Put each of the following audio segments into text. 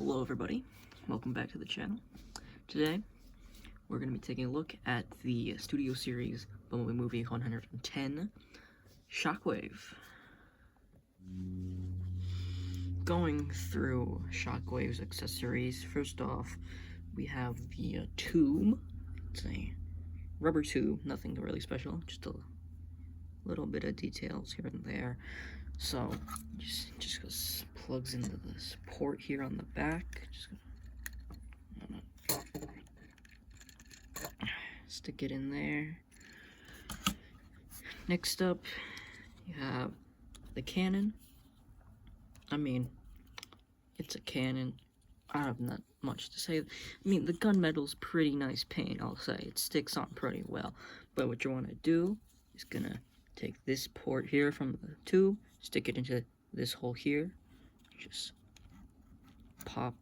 Hello everybody, welcome back to the channel. Today, we're going to be taking a look at the studio series Bumblebee movie 110, Shockwave. Going through Shockwave's accessories, first off, we have the tube. It's a rubber tube, nothing really special, just a little bit of details here and there. So, just plugs into this port here on the back. Just stick it in there. Next up, you have the cannon. I mean, it's a cannon. I have not much to say. I mean, the gunmetal's pretty nice paint, I'll say. It sticks on pretty well. But what you want to do is gonna take this port here from the tube, stick it into this hole here, just pop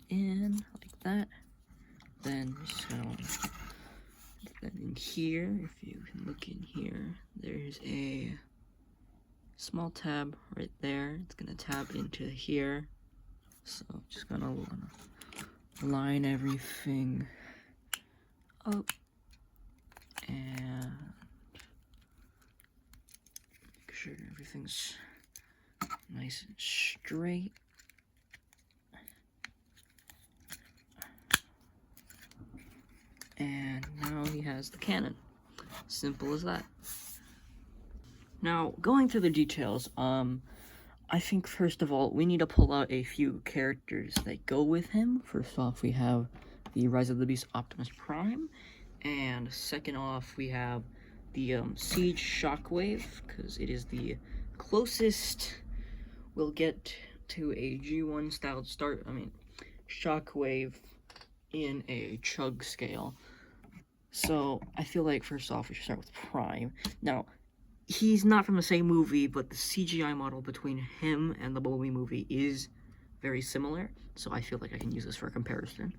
in like that. Then then in here, if you can look in here, there's a small tab right there. It's gonna tab into here. So just gonna line everything up and make sure everything's nice and straight. And now he has the cannon. Simple as that. Now, going through the details, I think first of all, we need to pull out a few characters that go with him. First off, we have the Rise of the Beast Optimus Prime. And second off, we have the Siege Shockwave, because it is the closest we'll get to a G1 style Shockwave in a chug scale. So I feel like first off we should start with Prime. Now, he's not from the same movie, but the CGI model between him and the Bumblebee movie is very similar, so I feel like I can use this for a comparison.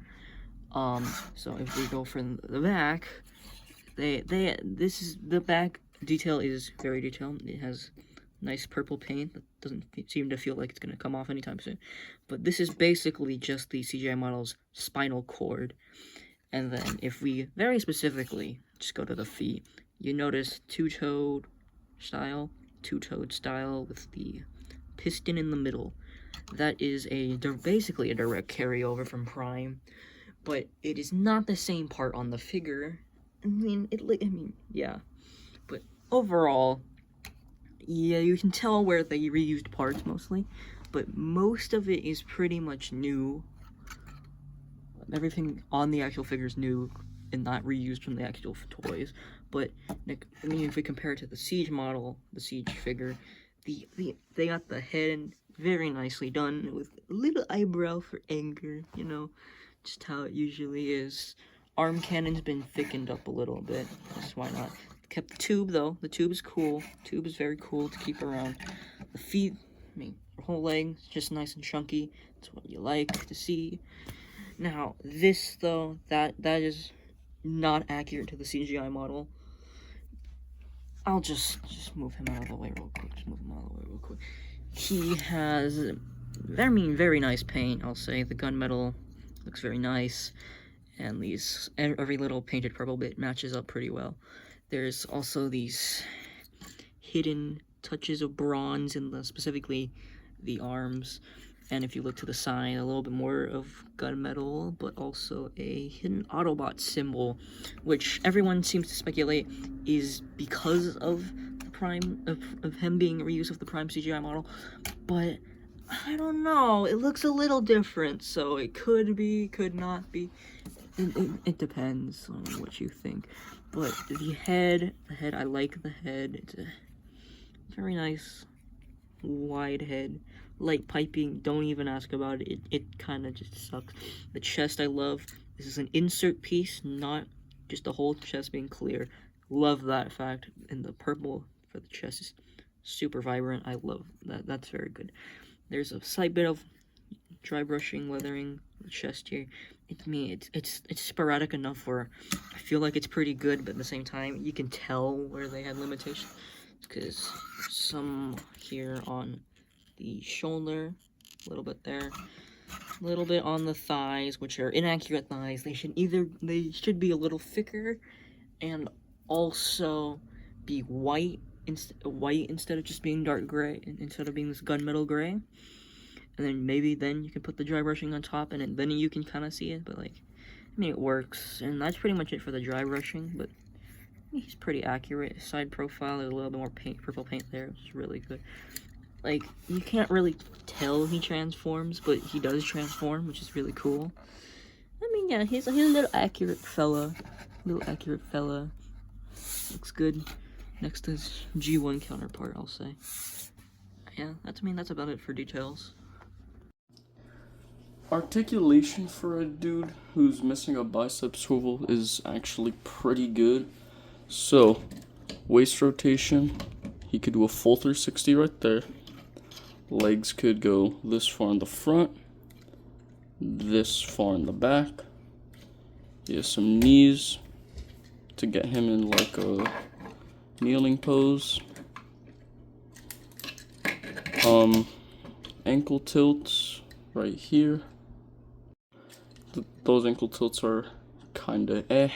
So if we go from the back, the back detail is very detailed. It has nice purple paint that doesn't seem to feel like it's gonna come off anytime soon. But this is basically just the CGI model's spinal cord. And then if we very specifically just go to the feet, you notice two-toed style with the piston in the middle. That is basically a direct carryover from Prime, but it is not the same part on the figure. Yeah. But overall, yeah, you can tell where they reused parts mostly, but most of it is pretty much new. Everything on the actual figure is new and not reused from the actual toys. But I mean, if we compare it to the Siege model, the Siege figure, they got the head very nicely done with a little eyebrow for anger, you know, just how it usually is. Arm cannon's been thickened up a little bit. That's why not. Kept the tube though. The tube is cool. Tube is very cool to keep around. The feet, I mean, the whole leg is just nice and chunky. That's what you like to see. Now, this though, that is not accurate to the CGI model. I'll just move him out of the way real quick. He has, very nice paint, I'll say. The gunmetal looks very nice, and every little painted purple bit matches up pretty well. There's also these hidden touches of bronze in specifically the arms. And if you look to the side, a little bit more of gunmetal, but also a hidden Autobot symbol, which everyone seems to speculate is because of the Prime, of him being a reuse of the Prime CGI model. But I don't know, it looks a little different, so it could be, could not be. It depends on what you think. But the head, I like the head. It's a very nice wide head. Light piping, don't even ask about it. It kind of just sucks. The chest I love. This is an insert piece, not just the whole chest being clear. Love that fact. And the purple for the chest is super vibrant. I love that. That's very good. There's a slight bit of dry brushing, weathering the chest here. It's sporadic enough where I feel like it's pretty good, but at the same time, you can tell where they had limitations. Because some here on the shoulder, a little bit there. A little bit on the thighs, which are inaccurate thighs. They should be a little thicker, and also be white instead of just being dark gray, instead of being this gunmetal gray. And then maybe then you can put the dry brushing on top, and then you can kind of see it. But like, I mean, it works, and that's pretty much it for the dry brushing. But he's pretty accurate. Side profile, there's a little bit more purple paint there, which is really good. Like, you can't really tell he transforms, but he does transform, which is really cool. I mean, yeah, he's a little accurate fella. Looks good. Next is G1 counterpart, I'll say. Yeah, that's about it for details. Articulation for a dude who's missing a bicep swivel is actually pretty good. So, waist rotation, he could do a full 360 right there. Legs could go this far in the front, this far in the back. He has some knees to get him in like a kneeling pose. Ankle tilts right here. Those ankle tilts are kinda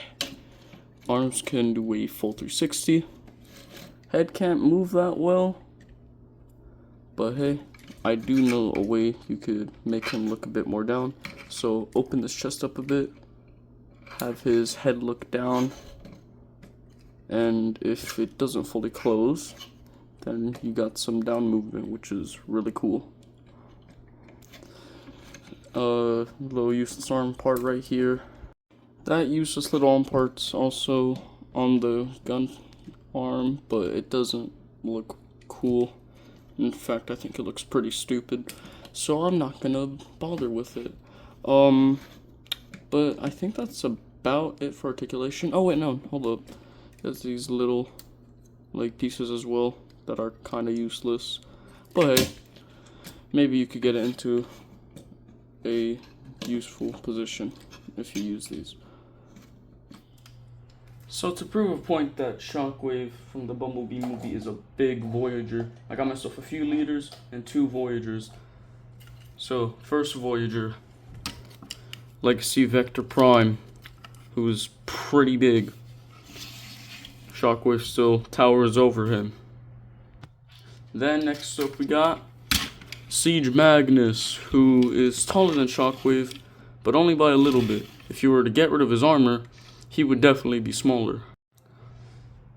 Arms can do a full 360. Head can't move that well, but hey, I do know a way you could make him look a bit more down. So open this chest up a bit, have his head look down, and if it doesn't fully close, then you got some down movement, which is really cool. Little useless arm part right here. That useless little arm part's also on the gun arm, but it doesn't look cool. In fact, I think it looks pretty stupid, so I'm not gonna bother with it. But I think that's about it for articulation. Oh wait, no, hold up. There's these little leg pieces as well that are kind of useless, but hey, maybe you could get it into a useful position if you use these. So to prove a point that Shockwave from the Bumblebee movie is a big Voyager, I got myself a few leaders and 2 Voyagers. So first Voyager, Legacy Vector Prime, who's pretty big. Shockwave still towers over him. Then next up we got Siege Magnus, who is taller than Shockwave, but only by a little bit. If you were to get rid of his armor, he would definitely be smaller.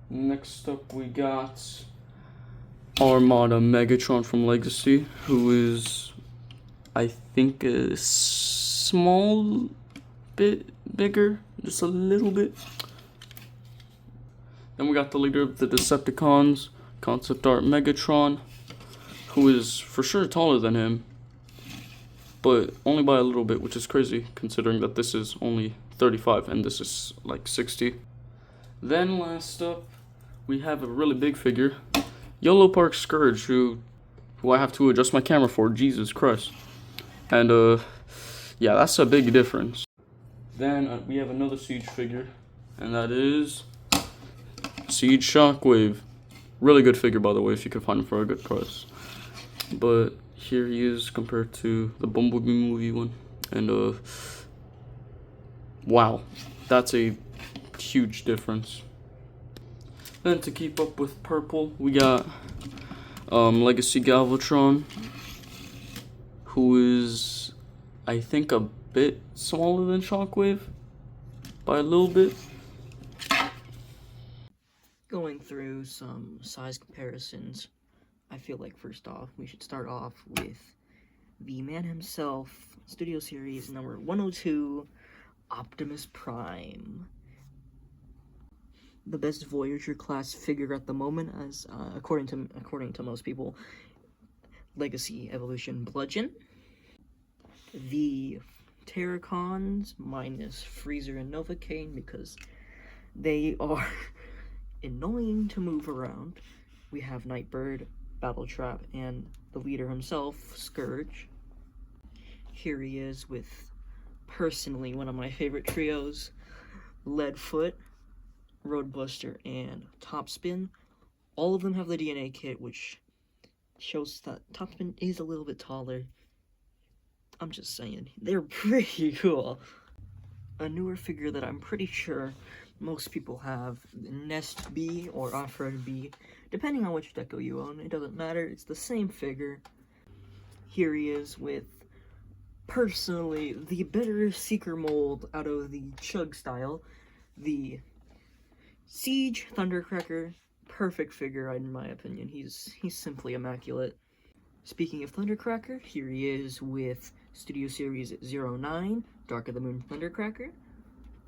Next up we got Armada Megatron from Legacy, who is, I think, a small bit bigger, just a little bit. Then we got the leader of the Decepticons, Concept Art Megatron, who is for sure taller than him, but only by a little bit, which is crazy considering that this is only 35 and this is like 60. Then last up, we have a really big figure, YOLO Park Scourge, who I have to adjust my camera for, Jesus Christ. And yeah, that's a big difference. Then we have another Siege figure, and that is Siege Shockwave. Really good figure, by the way, if you can find him for a good price. But here he is compared to the Bumblebee movie one, and wow, that's a huge difference. Then to keep up with purple, we got Legacy Galvatron, who is, I think, a bit smaller than Shockwave by a little bit. Going through some size comparisons, I feel like first off, we should start off with the man himself, Studio Series number 102, Optimus Prime. The best Voyager class figure at the moment, as according to most people, Legacy Evolution Bludgeon. The Terracons minus Freezer and Novocaine, because they are annoying to move around. We have Nightbird, Battletrap, and the leader himself, Scourge. Here he is with, personally, one of my favorite trios, Leadfoot, Roadbuster, and Topspin. All of them have the DNA kit, which shows that Topspin is a little bit taller. I'm just saying, they're pretty cool. A newer figure that I'm pretty sure most people have, Nest B or Off-Road B, depending on which deco you own, it doesn't matter, it's the same figure. Here he is with, personally, the better Seeker mold out of the Chug style, the Siege Thundercracker. Perfect figure in my opinion. He's simply immaculate. Speaking of Thundercracker, here he is with Studio Series 09, Dark of the Moon Thundercracker.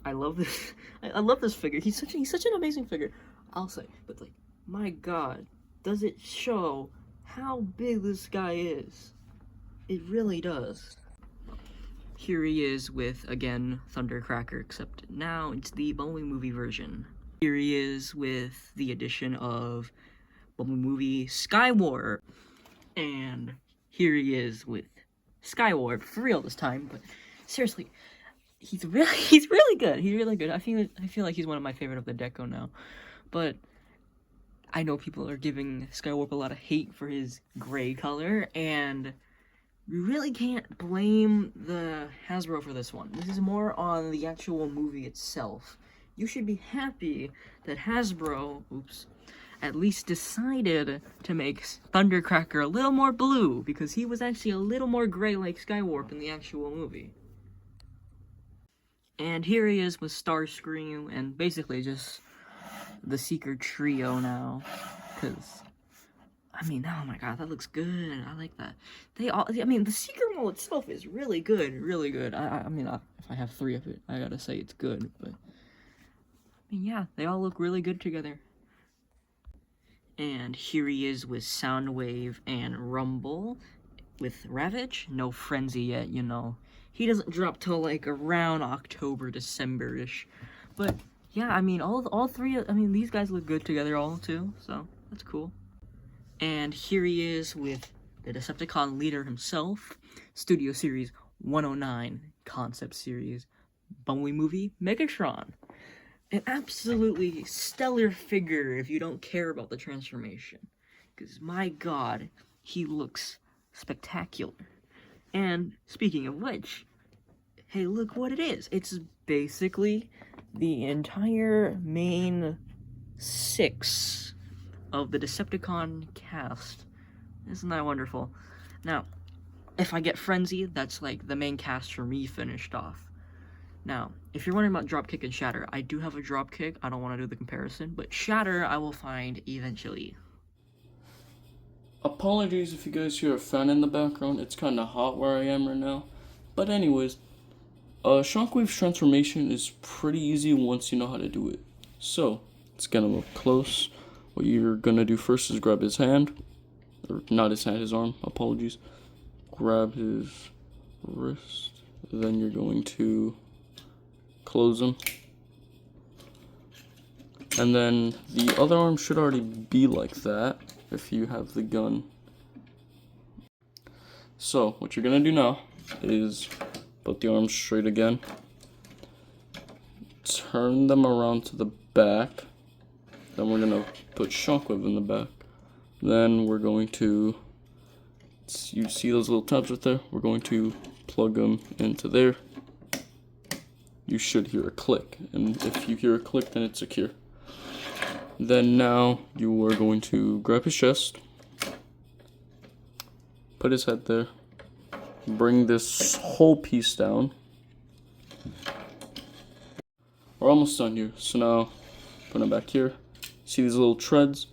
I love this. I love this figure. He's such an amazing figure. I'll say, but like, my God, does it show how big this guy is? It really does. Here he is with, again, Thundercracker, except now it's the Bumblebee movie version. Here he is with the addition of Bumblebee movie Skywar. And here he is with Skywar, for real this time, but seriously, he's really good. He's really good. I feel like he's one of my favorite of the deco now. But I know people are giving Skywarp a lot of hate for his gray color, and you really can't blame the Hasbro for this one. This is more on the actual movie itself. You should be happy that Hasbro, at least decided to make Thundercracker a little more blue, because he was actually a little more gray like Skywarp in the actual movie. And here he is with Starscream, and basically just the Seeker trio now, because, I mean, oh my God, that looks good. I like that. The Seeker mold itself is really good, really good. I mean, if I have 3 of it, I gotta say it's good, but, I mean, yeah, they all look really good together. And here he is with Soundwave and Rumble. With Ravage, no Frenzy yet, you know. He doesn't drop till like around October, December-ish. But yeah, I mean, all 3, I mean, these guys look good together all too, so that's cool. And here he is with the Decepticon leader himself, Studio Series 109, Concept Series, Bumblebee movie, Megatron. An absolutely stellar figure if you don't care about the transformation. Because, my God, he looks spectacular. And, speaking of which, hey, look what it is. It's basically the entire main 6 of the Decepticon cast. Isn't that wonderful? Now, if I get Frenzy, that's like the main cast for me finished off. Now, if you're wondering about Dropkick and Shatter, I do have a Dropkick. I don't want to do the comparison, but Shatter I will find eventually. Apologies if you guys hear a fan in the background. It's kind of hot where I am right now. But anyways, Shockwave's transformation is pretty easy once you know how to do it. So, let's get him up close. What you're going to do first is grab his hand. Or not his hand, his arm. Apologies. Grab his wrist. Then you're going to close him, and then the other arm should already be like that if you have the gun. So what you're gonna do now is put the arms straight again, turn them around to the back, then we're gonna put Shockwave in the back, then we're going to, you see those little tabs right there, we're going to plug them into there. You should hear a click, and if you hear a click, then it's secure. Then now you are going to grab his chest, put his head there, bring this whole piece down. We're almost done here, so now put him back here. See these little treads?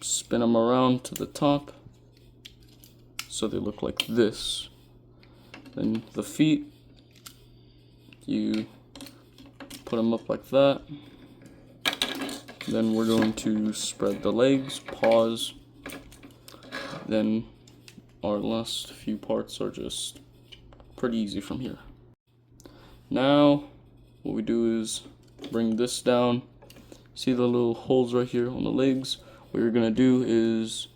Spin them around to the top so they look like this. Then the feet, you put them up like that. Then we're going to spread the legs, paws. Then our last few parts are just pretty easy from here. Now what we do is bring this down. See the little holes right here on the legs? What you're gonna do is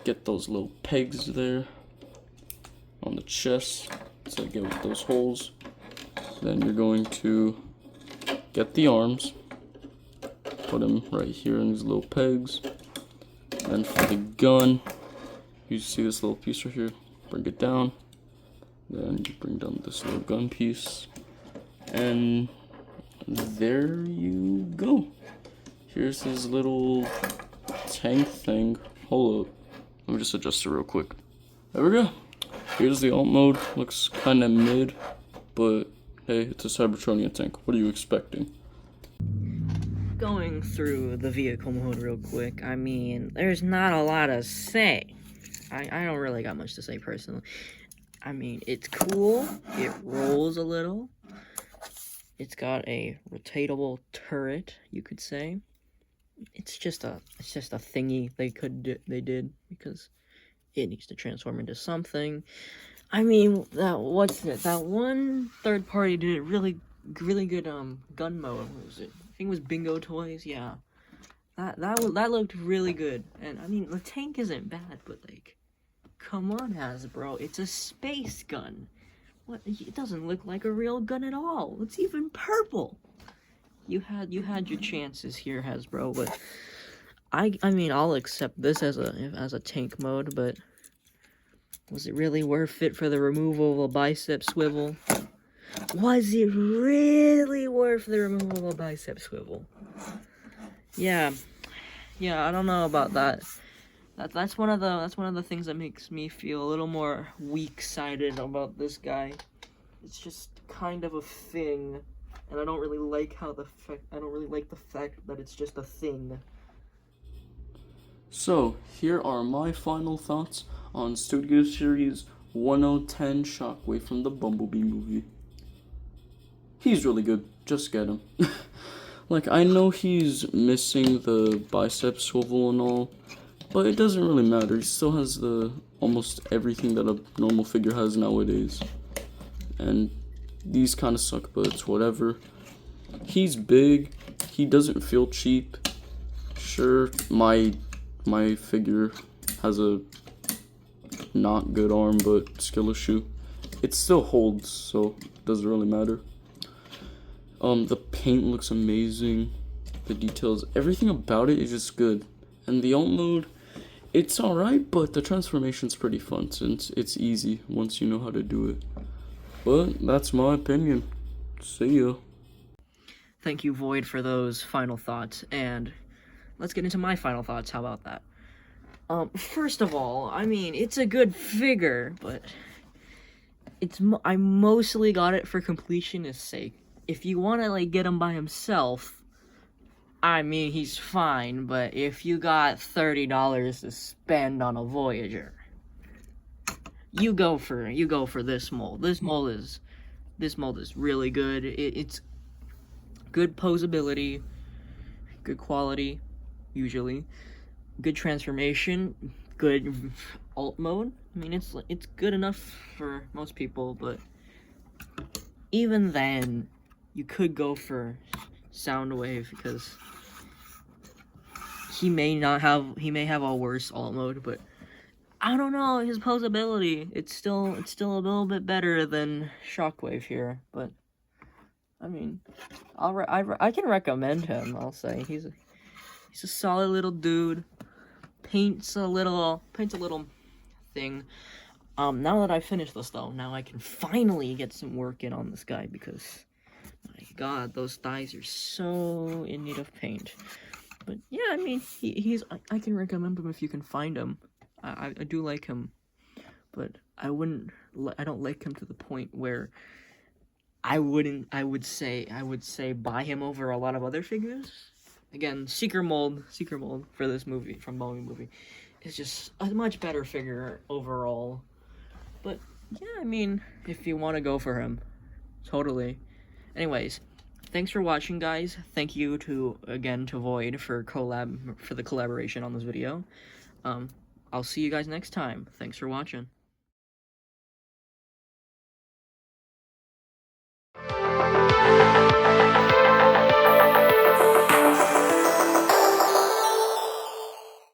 get those little pegs there on the chest to get with those holes. Then you're going to get the arms, put them right here in these little pegs. And for the gun, you see this little piece right here, bring it down, Then you bring down this little gun piece, and there you go. Here's his little tank thing. Hold up, let me just adjust it real quick. There we go. Here's the alt mode. Looks kind of mid, but hey, it's a Cybertronian tank. What are you expecting? Going through the vehicle mode real quick, I mean, there's not a lot to say. I don't really got much to say personally. I mean, it's cool. It rolls a little. It's got a rotatable turret, you could say. It's just a thingy they did because it needs to transform into something. I mean, that one third party did a really good gun mode. What was it? I think it was Bingo Toys. Yeah, that looked really good. And I mean, the tank isn't bad, but like, come on, Hasbro, it's a space gun. What? It doesn't look like a real gun at all. It's even purple. You had your chances here, Hasbro, but I mean, I'll accept this as a tank mode, but was it really worth it for the removal of a bicep swivel? Was it really worth the removal of a bicep swivel? Yeah, I don't know about that. That's one of the things that makes me feel a little more weak-sided about this guy. It's just kind of a thing, and I don't really like the fact that it's just a thing. So, here are my final thoughts on Studio Series 1010 Shockwave from the Bumblebee movie. He's really good, just get him. Like, I know he's missing the bicep swivel and all, but it doesn't really matter. He still has almost everything that a normal figure has nowadays. And these kind of suck, but it's whatever. He's big, he doesn't feel cheap. Sure, my figure has a not good arm, but skill issue. It still holds, so it doesn't really matter. The paint looks amazing. The details, everything about it is just good. And the alt mode, it's alright, but the transformation's pretty fun since it's easy once you know how to do it. But that's my opinion. See ya. Thank you, Void, for those final thoughts, and let's get into my final thoughts. How about that? First of all, I mean, it's a good figure, but I mostly got it for completionist's sake. If you want to, like, get him by himself, I mean, he's fine, but if you got $30 to spend on a Voyager, you go for this mold. This mold is really good. It's good posability, good quality, usually, good transformation, good alt mode. I mean, it's good enough for most people, but even then, you could go for Soundwave because he may have a worse alt mode, but I don't know, his posability, it's still a little bit better than Shockwave here, but I mean, I can recommend him. I'll say he's a solid little dude. Paints a little thing. Now that I finished this though, now I can finally get some work in on this guy because, my God, those thighs are so in need of paint. But yeah, I mean, I can recommend him if you can find him. I do like him, but I don't like him to the point where I would say buy him over a lot of other figures. Again, Seeker Mold for this movie, from Bumblebee movie, is just a much better figure overall. But yeah, I mean, if you want to go for him, totally. Anyways, thanks for watching, guys. Thank you to Void for the collaboration on this video. I'll see you guys next time. Thanks for watching.